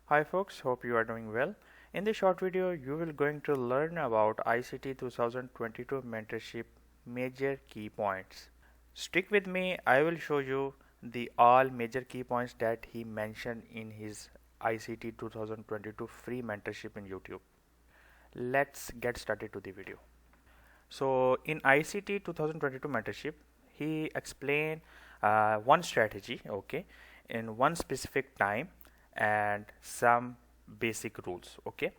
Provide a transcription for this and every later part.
Hi folks, hope you are doing well. In this short video, you will going to learn about ICT 2022 mentorship major key points. Stick with me, I will show you the all major key points that he mentioned in his ICT 2022 free mentorship in YouTube. Let's get started to the video. So in ICT 2022 mentorship, he explained one strategy, okay, in one specific time and some basic rules, okay.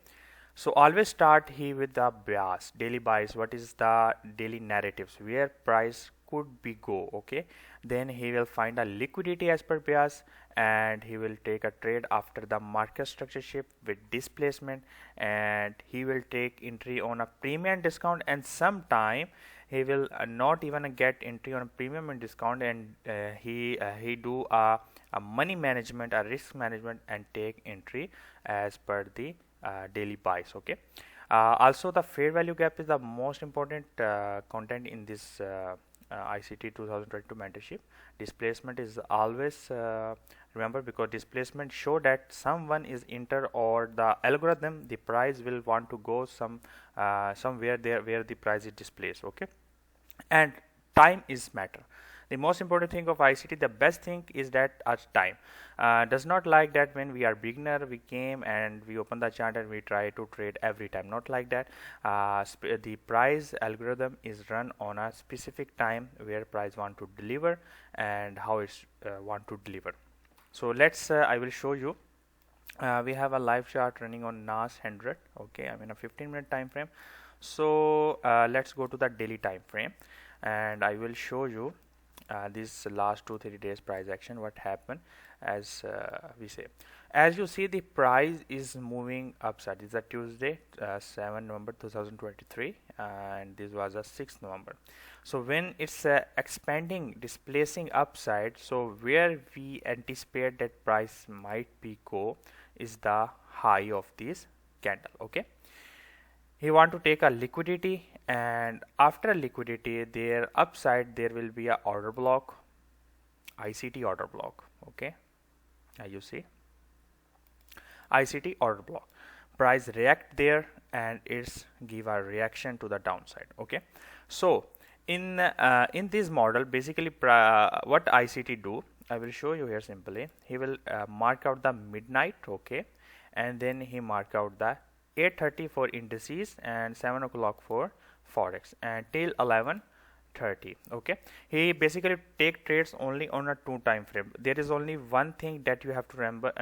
So always start he with the bias, daily bias. What is the daily narratives where price could be go, okay. Then he will find a liquidity as per bias, and he will take a trade after the market structure shift with displacement, and he will take entry on a premium discount, and sometime he will not even get entry on a premium and discount, and he do a money management, a risk management, and take entry as per the daily buys, okay. Also the fair value gap is the most important content in this ICT 2022 mentorship. Displacement is always remember, because displacement show that someone is enter, or the algorithm, the price will want to go somewhere there where the price is displaced, okay. And time is matter. The most important thing of ICT, the best thing is that our time does not like that when we are beginner we came and we open the chart and we try to trade every time. Not like that. The price algorithm is run on a specific time where price want to deliver and how it's want to deliver. So let's I will show you. We have a live chart running on NAS 100, okay. I'm in a 15-minute time frame. So let's go to the daily time frame, and I will show you this last 2-3 days price action, what happened. As we say, as you see, the price is moving upside. This is a Tuesday, 7 November 2023, and this was a 6 November. So when it's expanding, displacing upside, so where we anticipate that price might be go is the high of this candle, okay. He want to take a liquidity, and after liquidity there upside there will be a order block, ICT order block, okay. You see ICT order block, price react there and it's give a reaction to the downside, okay. So in this model, basically what ICT do, I will show you here simply. He will mark out the midnight, okay, and then he mark out the 8:30 for indices and 7 o'clock for forex, and till 11:30, okay. He basically take trades only on a 2 time frame. There is only one thing that you have to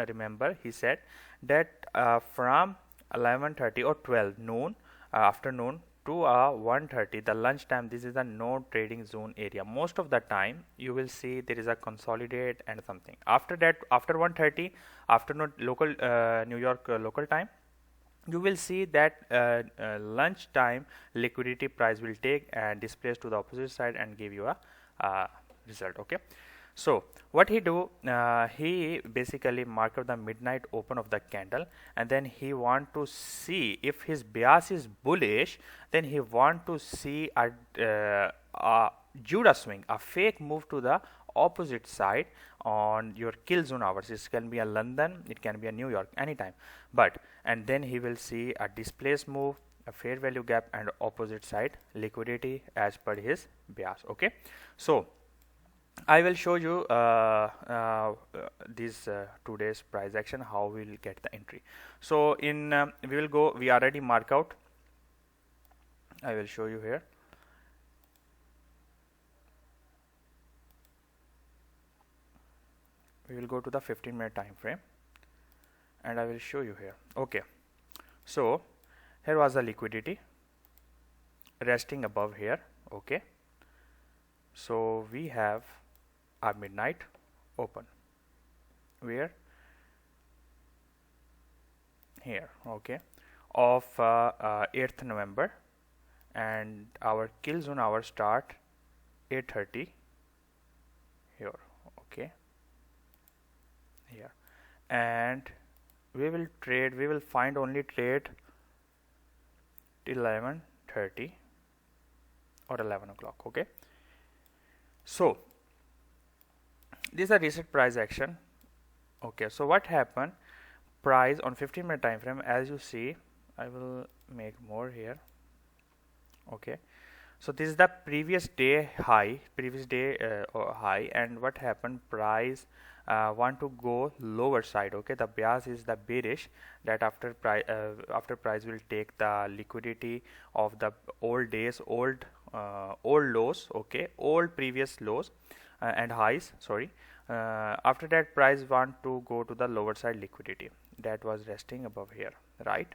remember. He said that from 11:30 or 12 noon afternoon to 1:30, the lunch time, this is the no trading zone area. Most of the time you will see there is a consolidate and something. After that, after 1:30 afternoon local New York local time, you will see that lunch time liquidity price will take and displace to the opposite side and give you a result, okay. So what he do, he basically mark out the midnight open of the candle, and then he want to see if his bias is bullish, then he want to see a Judah swing, a fake move to the opposite side on your kill zone hours. It can be a London, it can be a New York, anytime. But and then he will see a displace move, a fair value gap, and opposite side liquidity as per his bias, okay. So I will show you this 2 days price action, how we will get the entry. So in we will go, we already mark out. I will show you here. We will go to the 15-minute time frame, and I will show you here, okay. So here was the liquidity resting above here, okay. So we have our midnight open where here, okay, of 8th November, and our kill zone hour start 8:30 here, okay, here, and we will trade, we will find only trade till 11:30 or 11 o'clock, okay. So this is a reset price action, okay. So what happened, price on 15-minute time frame, as you see, I will make more here. Okay, so this is the previous day high, and what happened, price want to go lower side. Okay, the bias is the bearish, that after price will take the liquidity of the old days, old lows, okay, old previous lows and highs, sorry. After that, price want to go to the lower side liquidity that was resting above here, right?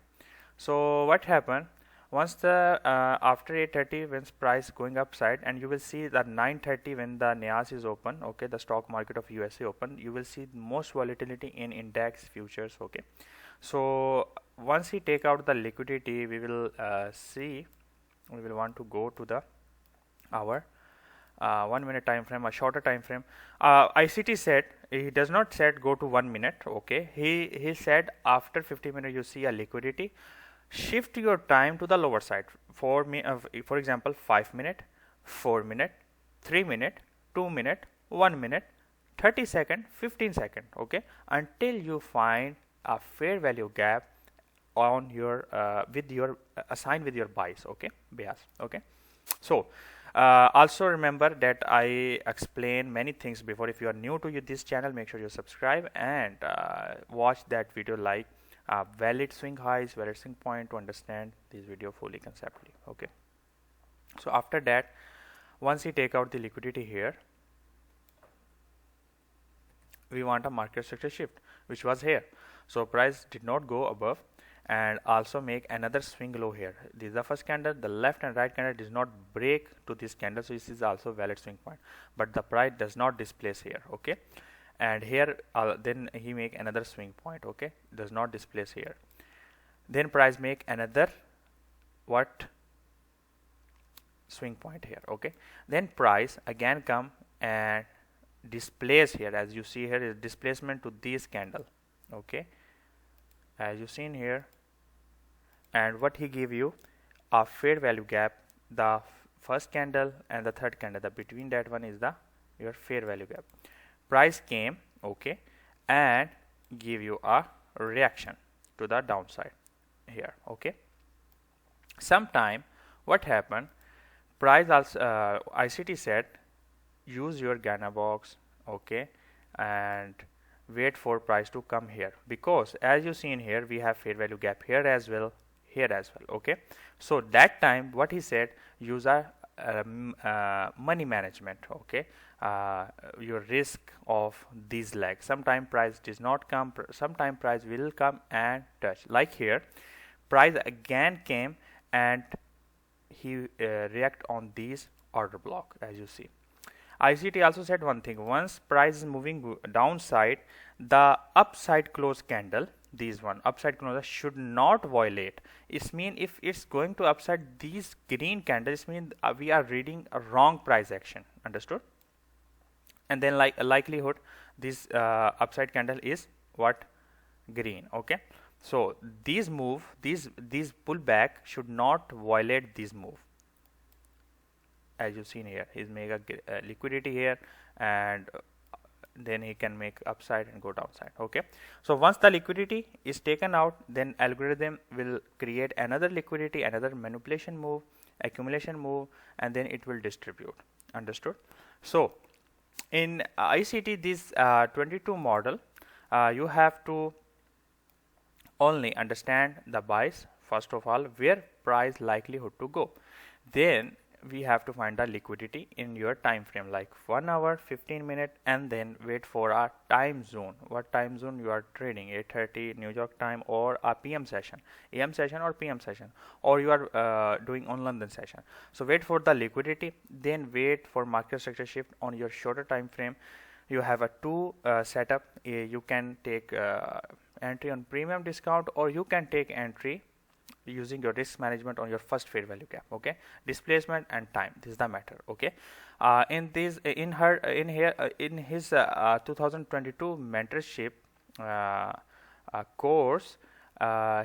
So what happened, once the after 8:30 when price going upside, and you will see that 9:30 when the NIAS is open, okay, the stock market of USA open, you will see most volatility in index futures. Okay, so once he take out the liquidity, we will see, we will want to go to the our 1 minute time frame, a shorter time frame. ICT said, he does not said go to 1 minute. Okay, he said after 50 minutes you see a liquidity, shift your time to the lower side. For me, for example, 5 minute, 4 minute, 3 minute, 2 minute, 1 minute, 30 second, 15 second. Okay, until you find a fair value gap on your with your assigned with your buys. Okay, bias. Okay, so also remember that I explain many things before. If you are new to this channel, make sure you subscribe and watch that video, like valid swing highs, valid swing point, to understand this video fully conceptually. Okay, so after that, once you take out the liquidity here, we want a market structure shift, which was here. So price did not go above, and also make another swing low here. This is the first candle, the left and right candle does not break to this candle, so this is also valid swing point, but the price does not displace here. Okay, and here then he make another swing point. Okay, does not displace here. Then price make another what swing point here. Okay, then price again come and displace here, as you see here is displacement to this candle. Okay, as you seen here, and what he give you, a fair value gap, the first candle and the third candle, the between that one is the your fair value gap. Price came, okay, and give you a reaction to the downside here. Okay, sometime what happened, price also ICT said use your Ghana box, okay, and wait for price to come here, because as you see in here we have fair value gap here as well, here as well. Okay, so that time what he said, use a money management. Okay, your risk of these legs, sometime price does not come, sometime price will come and touch, like here price again came and he react on these order block. As you see, ICT also said one thing, once price is moving downside, the upside close candle, these one upside close should not violate. It means if it's going to upside these green candles, means we are reading a wrong price action. Understood? And then like a likelihood this upside candle is what, green. Okay, so these move, these pullback should not violate this move. As you've seen here, he's make a liquidity here, and then he can make upside and go downside. Okay, so once the liquidity is taken out, then algorithm will create another liquidity, another manipulation move, accumulation move, and then it will distribute. Understood? So in ICT this 22 model, you have to only understand the buys first of all, where price likelihood to go, then we have to find the liquidity in your time frame, like 1 hour, 15 minutes, and then wait for a time zone, what time zone you are trading, 8:30 New York time, or a PM session, AM session or PM session, or you are doing on London session. So wait for the liquidity, then wait for market structure shift on your shorter time frame. You have a two setup. You can take entry on premium discount, or you can take entry using your risk management on your first fair value gap. Okay, displacement and time, this is the matter. Okay, in his 2022 mentorship course,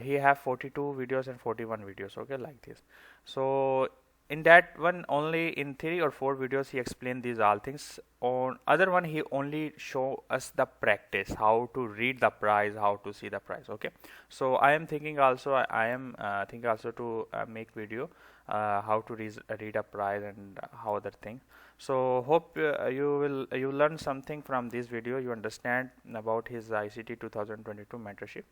he have 42 videos and 41 videos. Okay, like this. So in that one only in 3 or 4 videos he explained these all things. On other one he only show us the practice, how to read the price, how to see the price. Okay, so I am thinking also, I am thinking also to make video how to read a price and how other thing. So hope you learn something from this video, you understand about his ICT 2022 mentorship.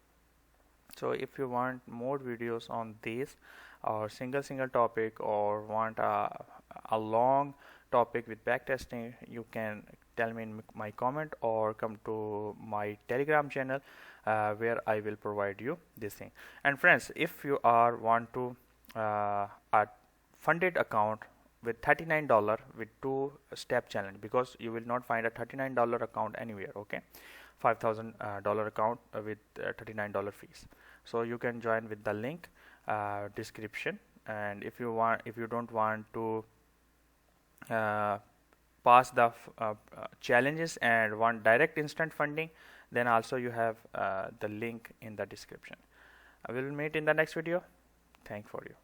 So if you want more videos on this or single topic, or want a long topic with backtesting, you can tell me in my comment or come to my Telegram channel where I will provide you this thing. And friends, if you are want to a funded account with $39 with 2-step challenge, because you will not find a $39 account anywhere. Okay, $5,000 account with $39 fees. So you can join with the link description. And if you don't want to pass the challenges and want direct instant funding, then also you have the link in the description. I will meet in the next video. Thank for you.